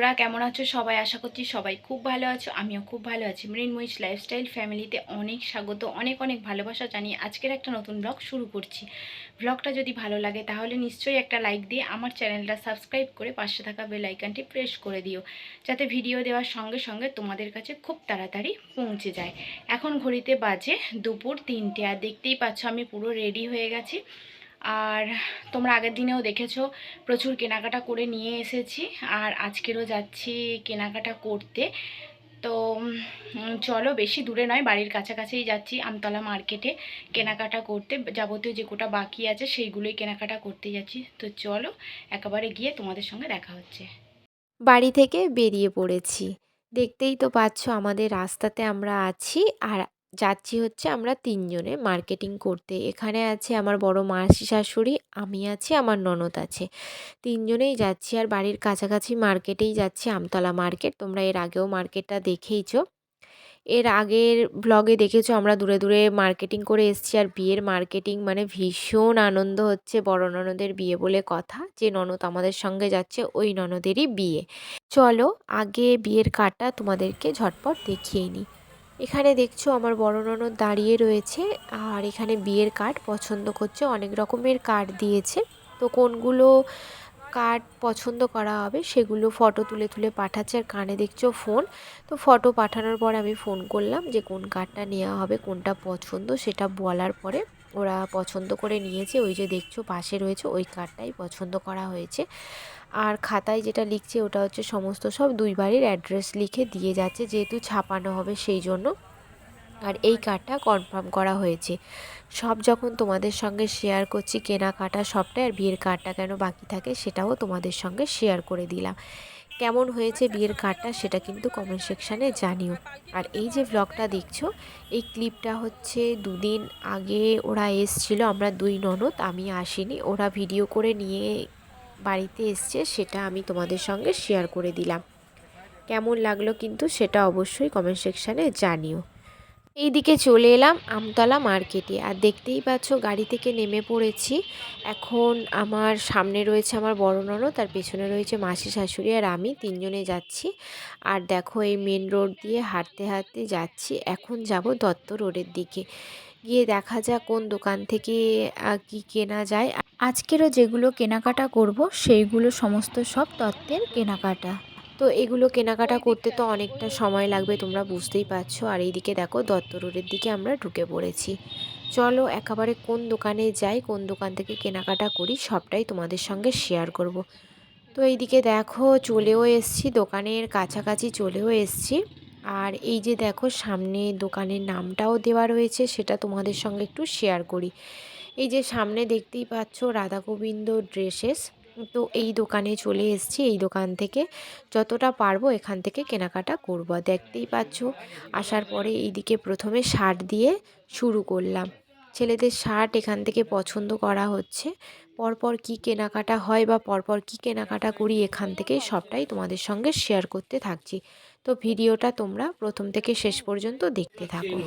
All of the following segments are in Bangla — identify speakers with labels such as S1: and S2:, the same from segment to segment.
S1: বন্ধুরা কেমন আছো সবাই? আশা করছি সবাই খুব ভালো আছো, আমিও খুব ভালো আছি। মৃন্ময়ীজ লাইফস্টাইল ফ্যামিলিতে অনেক স্বাগত, অনেক অনেক ভালোবাসা জানিয়ে আজকের একটা নতুন ব্লগ শুরু করছি। ব্লগটা যদি ভালো লাগে তাহলে নিশ্চয়ই একটা লাইক দিয়ে আমার চ্যানেলটা সাবস্ক্রাইব করে পাশে থাকা বেল আইকনটি প্রেস করে দিও, যাতে ভিডিও দেওয়ার সঙ্গে সঙ্গে তোমাদের কাছে খুব তাড়াতাড়ি পৌঁছে যায়। এখন ঘড়িতে বাজে দুপুর 3টে, আর দেখতেই পাচ্ছ আমি পুরো রেডি হয়ে গেছি। আর তোমরা আগের দিনেও দেখেছো প্রচুর কেনাকাটা করে নিয়ে এসেছি, আর আজকেরও যাচ্ছি কেনাকাটা করতে। তো চলো, বেশি দূরে নয়, বাড়ির কাছাকাছিই যাচ্ছি আমতলা মার্কেটে কেনাকাটা করতে। যাবতীয় যে কোটা বাকি আছে সেইগুলোই কেনাকাটা করতে যাচ্ছি। তো চলো একেবারে গিয়ে তোমাদের সঙ্গে দেখা হচ্ছে।
S2: বাড়ি থেকে বেরিয়ে পড়েছি। দেখতেই তো পাচ্ছ আমাদের রাস্তাতে আমরা আছি, আর যাচ্ছি হচ্ছে আমরা ৩ জনে মার্কেটিং করতে। এখানে আছে আমার বড় মাসি শাশুড়ি, আমি আছি, আমার ননদ আছে। ৩ জনেই যাচ্ছি, আর বাড়ির কাছাকাছি মার্কেটেই যাচ্ছি, আমতলা মার্কেট। তোমরা এর আগেও মার্কেটটা দেখেইছো। এর আগের ব্লগে দেখেছো আমরা দূরে দূরে মার্কেটিং করে এসেছি, আর বিয়ের মার্কেটিং মানে ভীষণ আনন্দ হচ্ছে। বড় ননদের বিয়ে বলে কথা, যে ননদ আমাদের সঙ্গে যাচ্ছে ওই ননদেরই বিয়ে। চলো আগে বিয়ের কার্ডটা তোমাদেরকে ঝটপট দেখিয়ে নিই। এখানে দেখছো আমার বড় ননদ দাঁড়িয়ে রয়েছে, আর এখানে বিয়ের কার্ড পছন্দ করছে। অনেক রকমের কার্ড দিয়েছে, তো কোনগুলো কার্ড পছন্দ করা হবে সেগুলো ফটো তুলে তুলে পাঠাচ্ছে। আর কানে দেখছো ফোন। তো ফটো পাঠানোর পর আমি ফোন করলাম যে কোন কার্ডটা নেওয়া হবে, কোনটা পছন্দ, সেটা বলার পরে ওরা পছন্দ করে নিয়েছে। ওই যে দেখছো পাশে রয়েছে ওই কার্ডটাই পছন্দ করা হয়েছে। আর খাতায় যেটা লিখছে ওটা হচ্ছে সমস্ত সব দুই বাড়ির অ্যাড্রেস লিখে দিয়ে যাচ্ছে, যেহেতু ছাপানো হবে সেই জন্য। আর এই কার্ডটা কনফার্ম করা হয়েছে। সব যখন তোমাদের সঙ্গে শেয়ার করছি, কেনাকাটা সবটাই, আর বিয়ের কার্ডটা কেন বাকি থাকে সেটাও তোমাদের সঙ্গে শেয়ার করে দিলাম। কেমন হয়েছে বিয়ের কার্ডটা সেটা কিন্তু কমেন্ট সেকশানে জানিও। আর এই যে ব্লগটা দেখছো, এই ক্লিপটা হচ্ছে 2 দিন আগে ওরা এসছিল, আমরা দুই ননদ, আমি আসিনি, ওরা ভিডিও করে নিয়ে বাড়িতে এসছে, সেটা আমি তোমাদের সঙ্গে শেয়ার করে দিলাম। কেমন লাগলো কিন্তু সেটা অবশ্যই কমেন্ট সেকশানে জানিও। এইদিকে চলে এলাম আমতলা মার্কেটে, আর দেখতেই পাচ্ছ গাড়ি থেকে নেমে পড়েছি। এখন আমার সামনে রয়েছে আমার বড় ননদ, তার পেছনে রয়েছে মাসি শাশুড়ি, আর আমি 3 জনে যাচ্ছি। আর দেখো এই মেন রোড দিয়ে হাঁটতে হাঁটতে যাচ্ছি। এখন যাব দত্ত রোডের দিকে, গিয়ে দেখা যাক কোন দোকান থেকে কি কেনা যায়। আজকেরও যেগুলো কেনাকাটা করব সেইগুলো সমস্ত সব দত্তের কেনাকাটা। তো এগুলো কেনাকাটা করতে তো অনেকটা সময় লাগবে, তোমরা বুঝতেই পারছো। আর এইদিকে দেখো দত্ত রোডের দিকে আমরা ঢুকে পড়েছি। চলো একেবারে কোন দোকানে যাই, কোন দোকান থেকে কেনাকাটা করি সবটাই তোমাদের সঙ্গে শেয়ার করব। তো এইদিকে দেখো চলেও এসছি, দোকানের কাছাকাছি চলেও এসছি। আর এই যে দেখো সামনে দোকানের নামটাও দেওয়া রয়েছে, সেটা তোমাদের সঙ্গে একটু শেয়ার করি। এই যে সামনে দেখতেই পাচ্ছ রাধা গোবিন্দ ড্রেসেস। তো এই দোকানে চলে এসেছি, এই দোকান থেকে যতটা পারবো এখান থেকে কেনাকাটা করব। দেখতেই পাচ্ছ আসার পরে এইদিকে প্রথমে শার্ট দিয়ে শুরু করলাম। ছেলেদের শার্ট এখান থেকে পছন্দ করা হচ্ছে। পরপর কি কেনাকাটা হয় বা পরপর কি কেনাকাটা করি এখান থেকে সবটাই তোমাদের সঙ্গে শেয়ার করতে থাকছি। তো ভিডিওটা তোমরা প্রথম থেকে শেষ পর্যন্ত দেখতে থাকো।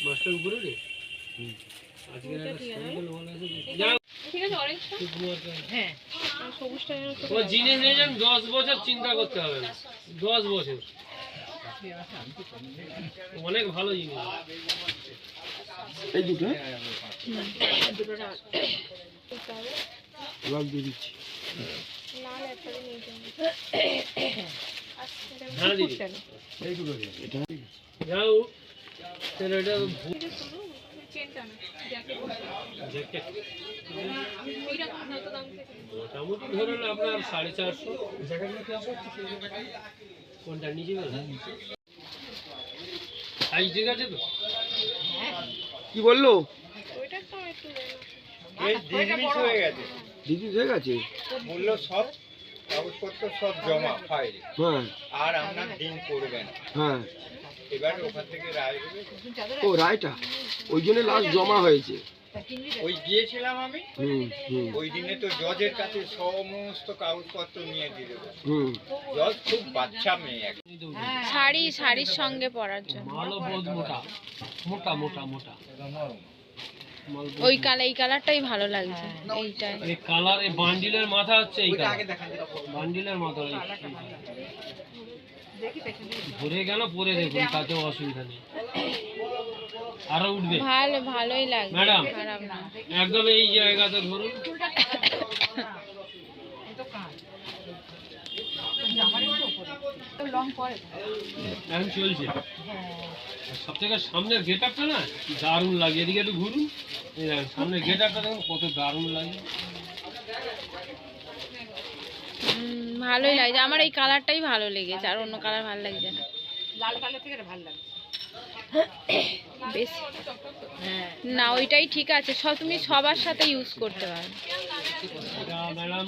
S3: মাছটার উপরে রে আজকে ঠিক আছে অরেঞ্জটা হ্যাঁ সবুজটা ও জিনিস নিয়ে যান 10 বছর চিন্তা করতে হবে না 10 বছর অনেক ভালো জিনিস এই দুটো দুটোটা লাল দিয়ে দিচ্ছি লাল একটা নিয়ে যান হ্যাঁ দিদি এই দুটো এটা যাও তেরে এটা চেনটা না জ্যাকেট জ্যাকেট এইটা কত দাম থেকে মোটামুটি ধরুন আপনার 450 জ্যাকেটটা কি আছে কোনটা নিচে না সাইজ ঠিক আছে তো
S4: কি বললো
S3: ওইটা তো একটু
S4: এই ডিগ্রিস হয়ে গেছে ডিগ্রিস হয়ে গেছে বললো সব কাগজপত্র সব জমা ফাইল হ্যাঁ আর আপনার দিন করবেন হ্যাঁ এবার ওখান থেকে রায় হবে ও রায়টা ওই জন্য লাস্ট জমা হয়েছে ওই গিয়েছিলাম আমি, ওই দিনে তো জজের কাছে সমস্ত কাগজপত্র নিয়ে দিয়ে দেবো। জজ খুব বাচ্চা মেয়ে একটা।
S1: শাড়ির সঙ্গে পরার জন্য
S3: মালও বহুত মোটা মোটা মোটা মোটা মাল বহুত
S1: ওই কালার, এই কালারটাই ভালো লাগছে। এইটাই
S3: এই কালার, এই বান্ডিলের মাথা হচ্ছে এই কালার, বান্ডিলের মাথা এই। ঘুরে গেল পরে দেখুন, তাতেও অসুবিধা নেই, আরো উঠবে।
S1: ভালোই লাগছে
S3: ম্যাডাম
S1: খারাপ না।
S3: একদম এই জায়গাতে ধরুন, এখন চলছে। সব থেকে সামনের গেট আপটা না দারুণ লাগে, এদিকে একটু ঘুরুন, এই দেখেন সামনের গেট আপটা দেখুন কত দারুণ লাগে।
S1: ভালোই লাগছে, আমার এই কালারটাই ভালো লেগেছে, আর অন্য কালার ভালো লাগছে না।
S5: লাল কালার থেকে ভালো লাগে
S1: বেশ না, ওইটাই ঠিক আছে, তুমি সবার সাথে ইউজ করতে পারো।
S3: এটা ম্যাডাম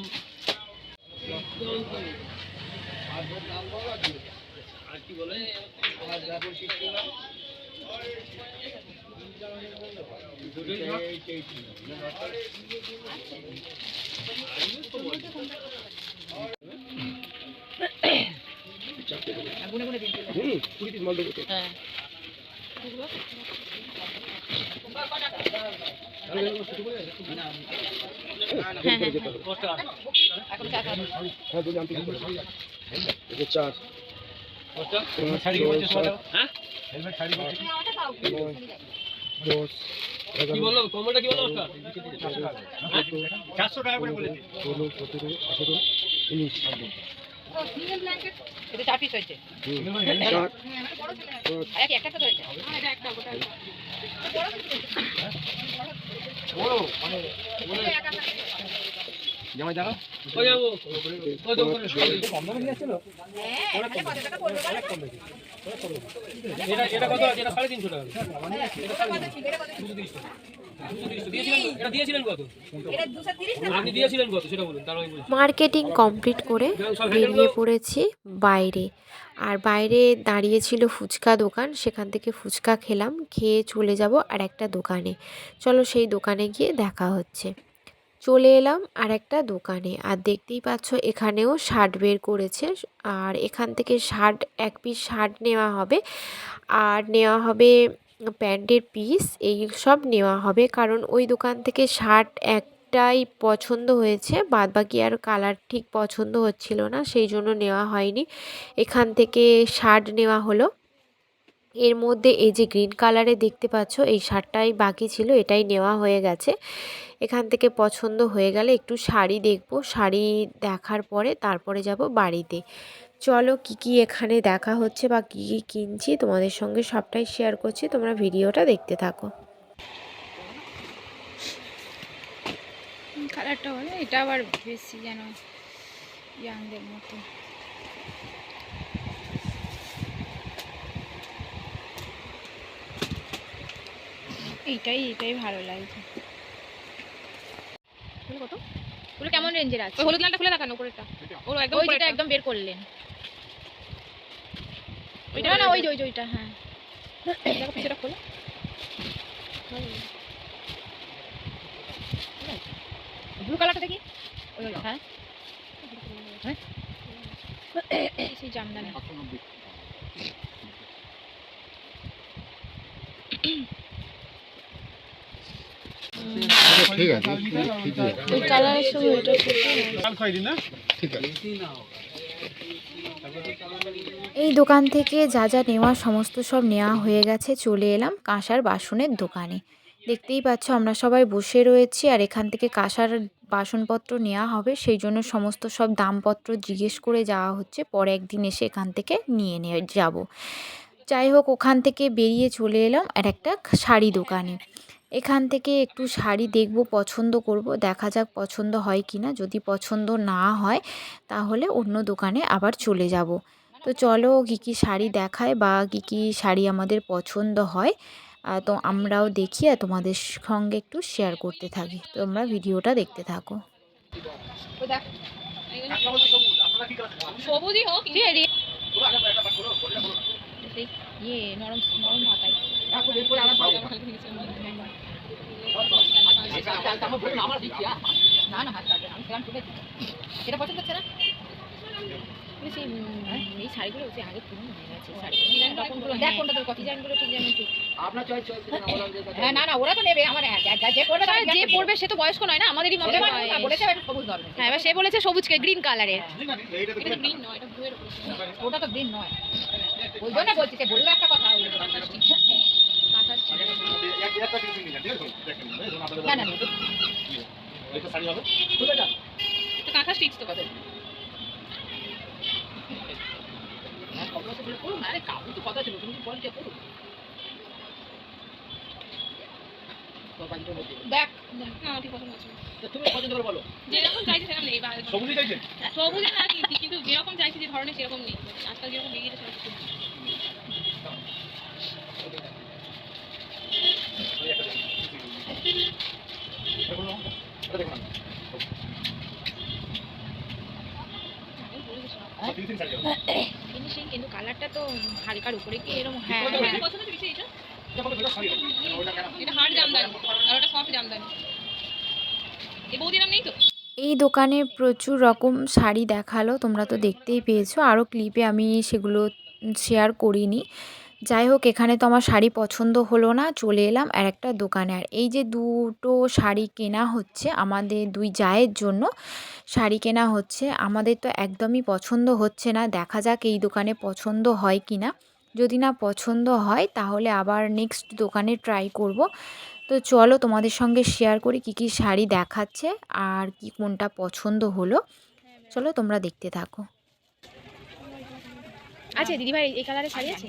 S3: আর কি বলে,
S1: হ্যাঁ
S3: কি বললো কমলটা, কি বললো ওটা?
S4: 400 টাকা করে বলে দিন।
S5: এটা 4 পিস হয়েছে একটা তো হয়েছে
S3: ওই যাবো, ওই দোকানে এটা কত আছে? এটা 350 টাকা। এটা দিয়েছিলেন কত? আপনি দিয়েছিলেন কত সেটা বলুন, তার আমি বলছি।
S2: মার্কেটিং কমপ্লিট করে বেরিয়ে পড়েছি বাইরে। আর বাইরে দাঁড়িয়েছিল ফুচকা দোকান, সেখান থেকে ফুচকা খেলাম, খেয়ে চলে যাব আর একটা দোকানে। চলো সেই দোকানে গিয়ে দেখা হচ্ছে। চলে এলাম আর একটা দোকানে, আর দেখতেই পাচ্ছ এখানেও শার্ট বের করেছে। আর এখান থেকে শার্ট, এক পিস শার্ট নেওয়া হবে, আর নেওয়া হবে প্যান্টের পিস, এই সব নেওয়া হবে। কারণ ওই দোকান থেকে শার্ট একটাই পছন্দ হয়েছে, বাদবাকি আর কালার ঠিক পছন্দ হচ্ছিল না, সেই জন্য নেওয়া হয়নি। এখান থেকে শার্ট নেওয়া হলো। এর মধ্যে এই যে গ্রিন কালারে দেখতে পাচ্ছ, এই শার্টটাই বাকি ছিল, এটাই নেওয়া হয়ে গেছে। এখান থেকে পছন্দ হয়ে গেলে একটু শাড়ি দেখব, শাড়ি দেখার পরে তারপরে যাব বাড়িতে। চলো কি কি এখানে দেখা হচ্ছে বা কি কি কিনছি তোমাদের সঙ্গে সবটাই শেয়ার করছি, তোমরা ভিডিওটা দেখতে থাকো।
S1: কালারটা হলো এটা, আবার বেশি যেন ইয়াংদের মতো। এইটাই ভালো লাগছে। কত ওগুলো কেমন রেঞ্জের আছে?
S5: হলুদ লালটা খুলে দেখানো উপরেরটা, ওর একদম
S1: ওই যেটা একদম বের করলেন ওইটা না, ওই যে ওইটা, হ্যাঁ
S5: দেখো পিছটা খোলো। ব্লু কালারটা দেখি, ওই হলো
S1: হ্যাঁ সেই জামদানি।
S4: ঠিক আছে,
S1: ওই কালারের সঙ্গে ওইটা
S6: এই দোকান থেকে যা যা নেওয়া সমস্ত সব নেওয়া হয়ে গেছে। চলে এলাম কাঁসার বাসনের দোকানে। দেখতেই পাচ্ছ আমরা সবাই বসে রয়েছি, আর এখান থেকে কাঁসার বাসনপত্র নেওয়া হবে, সেই জন্য সমস্ত সব দামপত্র জিজ্ঞেস করে যাওয়া হচ্ছে। পরে একদিন এসে এখান থেকে নিয়ে যাব। যাই হোক, ওখান থেকে বেরিয়ে চলে এলাম আর একটা শাড়ি দোকানে। এখান থেকে একটু শাড়ি দেখব, পছন্দ করব, দেখা যাক পছন্দ হয় কি না। যদি পছন্দ না হয় তাহলে অন্য দোকানে আবার চলে যাব। তো চলো কী কী শাড়ি দেখায় বা কী কী শাড়ি আমাদের পছন্দ হয়, তো আমরাও দেখি আর তোমাদের সঙ্গে একটু শেয়ার করতে থাকি। তোমরা ভিডিওটা দেখতে থাকো।
S5: সবুজই হোক
S1: ইয়ে নরম নরম ভাতাই।
S5: না না হাত কাটবে না, আমি সেরকম তুলে দিই। এটা পছন্দ হচ্ছে না? কিন্তু সেই এই শাড়িগুলো যে আগে পুরনো হয়ে গেছে শাড়িগুলো রকমগুলো, দেখ কোনটা তোর কপি ডিজাইনগুলো ঠিক যেমন ঠিক। হ্যাঁ না না ওরা তো নেবে আমার যে পড়বে সে তো বয়স্ক নয় না, আমাদেরই মধ্যে বলেছে সবুজ ধরনের। হ্যাঁ এবার সে বলেছে সবুজকে গ্রিন কালারের। এটা তো গ্রিন নয়, এটা ব্লু এর উপরে। ওটা তো গ্রিন নয়, ওই জন্য বলছি সে বললো একটা কথা। না না তো কাঁথা স্টিচ তো কথা। আরে কাপড় তো কথা ছিল, তুমি বল যে করো দেখ না ঠিক পছন্দ আছে। তুমি পছন্দ করে বলো, যেরকম চাইছে সেরকম নেই। সবুজ চাইছে, সবুজ না কিন্তু যেরকম চাইছে যে ধরনের সেরকম নেই। আজকাল যেরকম বেরিয়েছে সেরকম ফিনিশিং, কিন্তু কালারটা তো হালকার উপরে কি এরকম। হ্যাঁ পছন্দ হচ্ছে এটা, এটা হার্ড জামদানি আর ওটা সফট জামদানি। এই বৌদিরাম নেই তো।
S6: এই দোকানে প্রচুর রকম শাড়ি দেখালো, তোমরা তো দেখতেই পেয়েছো। আরও ক্লিপে আমি সেগুলো শেয়ার করিনি। যাই হোক, এখানে তো আমার শাড়ি পছন্দ হলো না, চলে এলাম আর একটা দোকানে। আর এই যে দুটো শাড়ি কেনা হচ্ছে আমাদের দুই জায়ের জন্য, শাড়ি কেনা হচ্ছে। আমাদের তো একদমই পছন্দ হচ্ছে না, দেখা যাক এই দোকানে পছন্দ হয় কি না। যদি না পছন্দ হয় তাহলে আবার নেক্সট দোকানে ট্রাই করব। তো চলো তোমাদের সঙ্গে শেয়ার করি কি কি শাড়ি দেখাচ্ছে আর কি কোনটা পছন্দ হলো। চলো তোমরা দেখতে থাকো।
S5: আচ্ছা দিদিভাই এই কালারের শাড়ি আছে?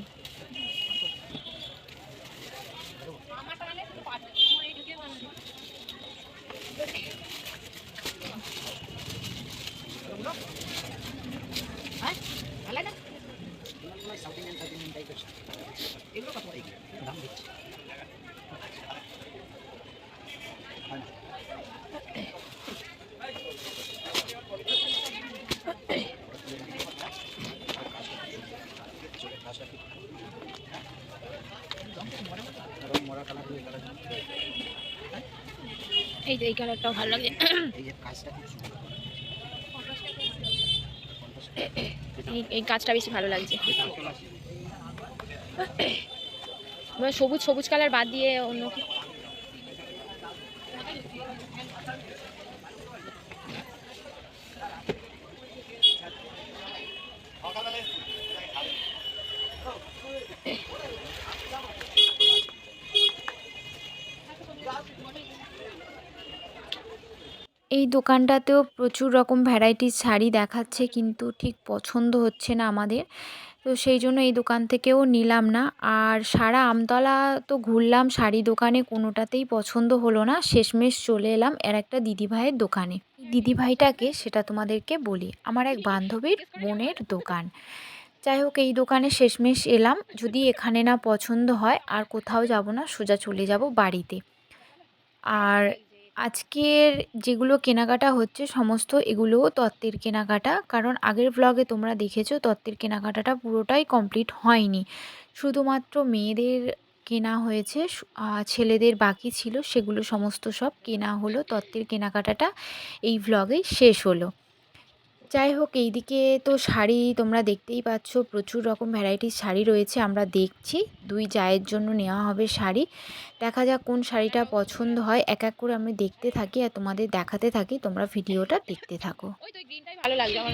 S5: এই যে এই কালারটাও ভালো লাগে। এই কাজটা বেশি ভালো লাগছে। সবুজ সবুজ কালার বাদ দিয়ে অন্য কি?
S6: এই দোকানটাতেও প্রচুর রকম ভ্যারাইটিস শাড়ি দেখাচ্ছে, কিন্তু ঠিক পছন্দ হচ্ছে না আমাদের। তো সেই জন্য এই দোকান থেকেও নিলাম না। আর সারা আমতলা তো ঘুরলাম শাড়ি দোকানে, কোনোটাতেই পছন্দ হলো না। শেষমেশ চলে এলাম এর একটা দিদিভাইয়ের দোকানে। দিদিভাইটাকে সেটা তোমাদেরকে বলি, আমার এক বান্ধবীর বোনের দোকান। যাই হোক, এই দোকানে শেষমেশ এলাম। যদি এখানে না পছন্দ হয় আর কোথাও যাব না, সোজা চলে যাব বাড়িতে। আর আজকের যেগুলো কেনাকাটা হচ্ছে সমস্ত এগুলোও তত্ত্বের কেনাকাটা, কারণ আগের ব্লগে তোমরা দেখেছো তত্ত্বের কেনাকাটাটা পুরোটাই কমপ্লিট হয়নি, শুধুমাত্র মেয়েদের কেনা হয়েছে, ছেলেদের বাকি ছিল, সেগুলো সমস্ত সব কেনা হলো। তত্ত্বের কেনাকাটাটা এই ব্লগেই শেষ হলো। যাই হোক, এইদিকে তো শাড়ি তোমরা দেখতেই পাচ্ছ, প্রচুর রকম ভ্যারাইটিস শাড়ি রয়েছে। আমরা দেখছি, দুই জায়ের জন্য নেওয়া হবে শাড়ি। দেখা যাক কোন শাড়িটা পছন্দ হয়। এক এক করে আমি দেখতে থাকি আর তোমাদের দেখাতে থাকি, তোমরা ভিডিওটা দেখতে থাকো।
S5: ওই তো গ্রিনটাই ভালো লাগছে আমার।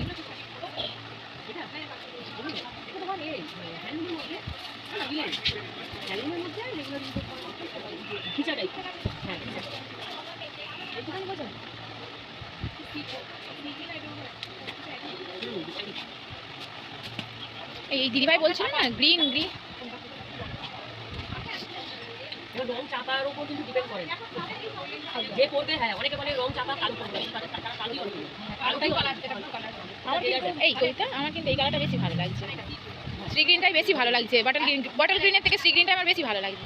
S5: এই দিদিভাই বলছিল না গ্রিন গ্রিন।
S7: রং চাপার উপর কিন্তু ডিপেন্ড করে যে করবে। হ্যাঁ অনেকে বলে রং চাপা কালো করবে,
S5: এই কোনটা আমার কিন্তু এই কালারটা বেশি ভালো লাগছে। শ্রী গ্রিনটাই বেশি ভালো লাগছে, বটল গ্রিনের থেকে শ্রী গ্রিনটা আমার বেশি ভালো লাগছে।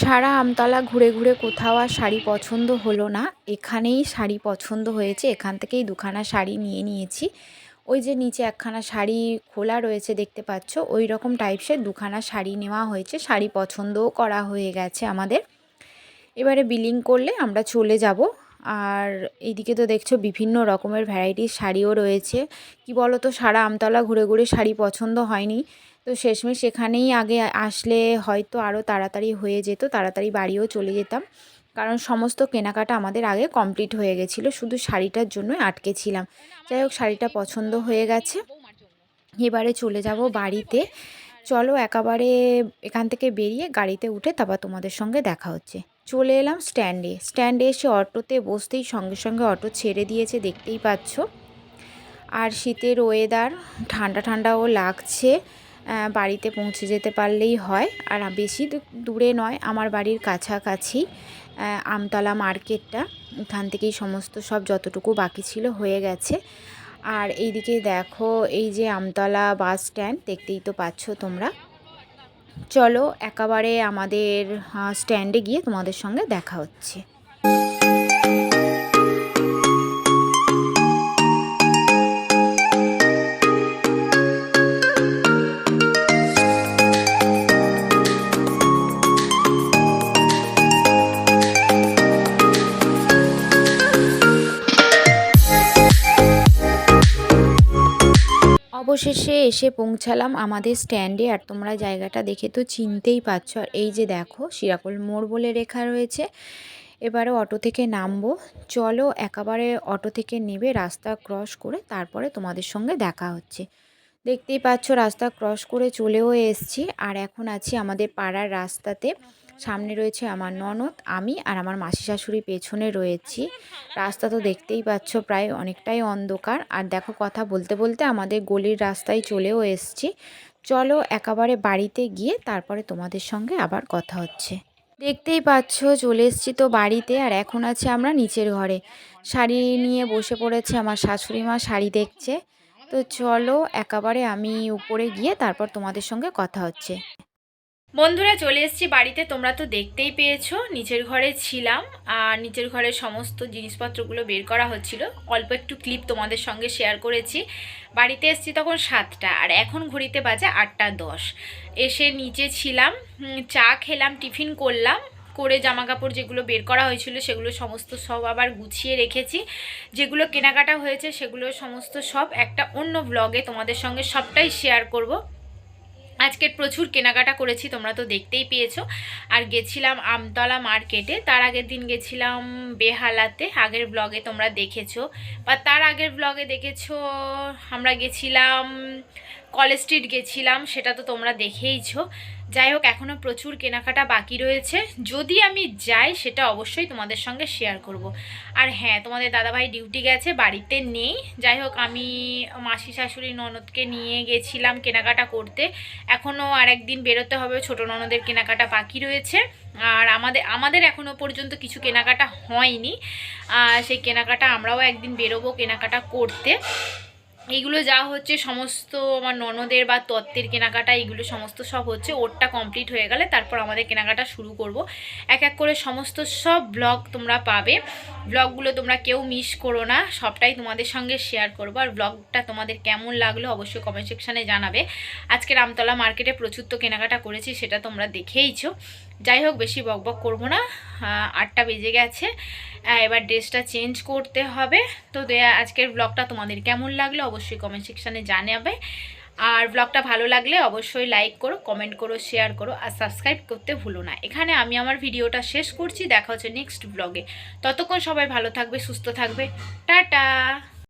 S6: সারা আমতলা ঘুরে ঘুরে কোথাও আর শাড়ি পছন্দ হলো না, এখানেই শাড়ি পছন্দ হয়েছে। এখান থেকেই দুখানা শাড়ি নিয়ে নিয়েছি। ওই যে নিচে একখানা শাড়ি খোলা রয়েছে দেখতে পাচ্ছ, ওই রকম টাইপসের দুখানা শাড়ি নেওয়া হয়েছে। শাড়ি পছন্দও করা হয়ে গেছে আমাদের। এবারে বিলিং করলে আমরা চলে যাব। আর এইদিকে তো দেখছো বিভিন্ন রকমের ভ্যারাইটির শাড়িও রয়েছে। কি বলো তো, সারা আমতলা ঘুরে ঘুরে শাড়ি পছন্দ হয়নি, তো শেষমেশ এখানেই আগে আসলে হয়তো আরও তাড়াতাড়ি হয়ে যেত, তাড়াতাড়ি বাড়িও চলে যেতাম, কারণ সমস্ত কেনাকাটা আমাদের আগে কমপ্লিট হয়ে গেছিলো, শুধু শাড়িটার জন্যই আটকে ছিলাম। যাই হোক, শাড়িটা পছন্দ হয়ে গেছে, এবারে চলে যাব বাড়িতে। চলো একেবারে এখান থেকে বেরিয়ে গাড়িতে উঠে তারপর তোমাদের সঙ্গে দেখা হচ্ছে। চলে এলাম স্ট্যান্ডে এসে অটোতে বসতেই সঙ্গে সঙ্গে অটো ছেড়ে দিয়েছে, দেখতেই পাচ্ছ। আর শীতের ওয়েদার, ঠান্ডা ঠান্ডাও লাগছে, বাড়িতে পৌঁছে যেতে পারলেই হয়। আর বেশি দূরে নয়, আমার বাড়ির কাছাকাছি আমতলা মার্কেটটা, এখান থেকেই সমস্ত সব যতটুকু বাকি ছিল হয়ে গেছে। আর এইদিকে দেখো, এই যে আমতলা বাস স্ট্যান্ড, দেখতেই তো পাচ্ছ তোমরা। চলো একেবারে আমাদের স্ট্যান্ডে গিয়ে তোমাদের সঙ্গে দেখা হচ্ছে। অবশেষে এসে পৌঁছালাম আমাদের স্ট্যান্ডে। আর তোমরা জায়গাটা দেখে তো চিনতেই পারছো। আর এই যে দেখো, শিরাকোল মোড় বলে লেখা রয়েছে। এবারে অটো থেকে নামবো। চলো একেবারে অটো থেকে নেবে রাস্তা ক্রস করে তারপরে তোমাদের সঙ্গে দেখা হচ্ছে। দেখতেই পাচ্ছ রাস্তা ক্রস করে চলেও এসেছি। আর এখন আছি আমাদের পাড়ার রাস্তাতে। সামনে রয়েছে আমার ননদ, আমি আর আমার মাসি শাশুড়ি পেছনে রয়েছি। রাস্তা তো দেখতেই পাচ্ছ প্রায় অনেকটাই অন্ধকার। আর দেখো, কথা বলতে বলতে আমাদের গলির রাস্তায় চলেও এসেছি। চলো একেবারে বাড়িতে গিয়ে তারপরে তোমাদের সঙ্গে আবার কথা হচ্ছে। দেখতেই পাচ্ছ চলে এসেছি তো বাড়িতে। আর এখন আছে আমরা নিচের ঘরে, শাড়ি নিয়ে বসে পড়েছে আমার শাশুড়ি মা, শাড়ি দেখছে। তো চলো একেবারে আমি উপরে গিয়ে তারপর তোমাদের সঙ্গে কথা হচ্ছে।
S1: বন্ধুরা চলে এসেছি বাড়িতে, তোমরা তো দেখতেই পেয়েছো নিচের ঘরে ছিলাম। আর নিচের ঘরের সমস্ত জিনিসপত্রগুলো বের করা হচ্ছিল, অল্প একটু ক্লিপ তোমাদের সঙ্গে শেয়ার করেছি। বাড়িতে এসেছি তখন 7টা, আর এখন ঘড়িতে বাজে 8টা 10। এসে নিচে ছিলাম, চা খেলাম, টিফিন করলাম, করে জামা কাপড় যেগুলো বের করা হয়েছিল সেগুলো সমস্ত সব আবার গুছিয়ে রেখেছি। যেগুলো কেনাকাটা হয়েছে সেগুলো সমস্ত সব একটা অন্য ব্লগে তোমাদের সঙ্গে সবটাই শেয়ার করব। আজকে প্রচুর কেনাকাটা করেছি, তোমরা তো দেখতেই পেয়েছো। আর গেছিলাম আমতলা মার্কেটে, তার আগের দিন গেছিলাম বেহালাতে, আগের ব্লগে তোমরা দেখেছো, বা তার আগের ব্লগে দেখেছো আমরা গেছিলাম কলেজ স্ট্রিট গেছিলাম, সেটা তো তোমরা দেখেইছো। যাই হোক, এখনও প্রচুর কেনাকাটা বাকি রয়েছে, যদি আমি যাই সেটা অবশ্যই তোমাদের সঙ্গে শেয়ার করব। আর হ্যাঁ, তোমাদের দাদাভাই ডিউটি গেছে, বাড়িতে নেই। যাই হোক, আমি মাসি শাশুড়ি ননদকে নিয়ে গেছিলাম কেনাকাটা করতে। এখনও আরেকদিন বেরোতে হবে, ছোটো ননদের কেনাকাটা বাকি রয়েছে। আর আমাদের এখনও পর্যন্ত কিছু কেনাকাটা হয়নি, সেই কেনাকাটা আমরাও একদিন বেরোবো কেনাকাটা করতে। এইগুলো যা হচ্ছে সমস্ত আমার ননদের বা তত্ত্বের কেনাকাটা, এইগুলো সমস্ত সব হচ্ছে, ওরটা কমপ্লিট হয়ে গেলে তারপর আমাদের কেনাকাটা শুরু করব। এক এক করে সমস্ত সব ব্লগ তোমরা পাবে, ব্লগগুলো তোমরা কেউ মিস করো না, সবটাই তোমাদের সঙ্গে শেয়ার করবো। আর ব্লগটা তোমাদের কেমন লাগলো অবশ্যই কমেন্ট সেকশানে জানাবে। আজকে রামতলা মার্কেটে প্রচুর তো কেনাকাটা করেছি, সেটা তোমরা দেখেইছো। যাই হোক, বেশি বকবক করবো না, 8টা বেজে গেছে, এবার ড্রেসটা চেঞ্জ করতে হবে। তো আজকের ব্লগটা তোমাদের কেমন লাগলো অবশ্যই কমেন্ট সেকশানে জানাবে। আর ব্লগটা ভালো লাগলে অবশ্যই লাইক করো, কমেন্ট করো, শেয়ার করো, আর সাবস্ক্রাইব করতে ভুলো না। এখানে আমি আমার ভিডিওটা শেষ করছি, দেখা হচ্ছে নেক্সট ব্লগে। ততক্ষণ সবাই ভালো থাকবে, সুস্থ থাকবে, টাটা।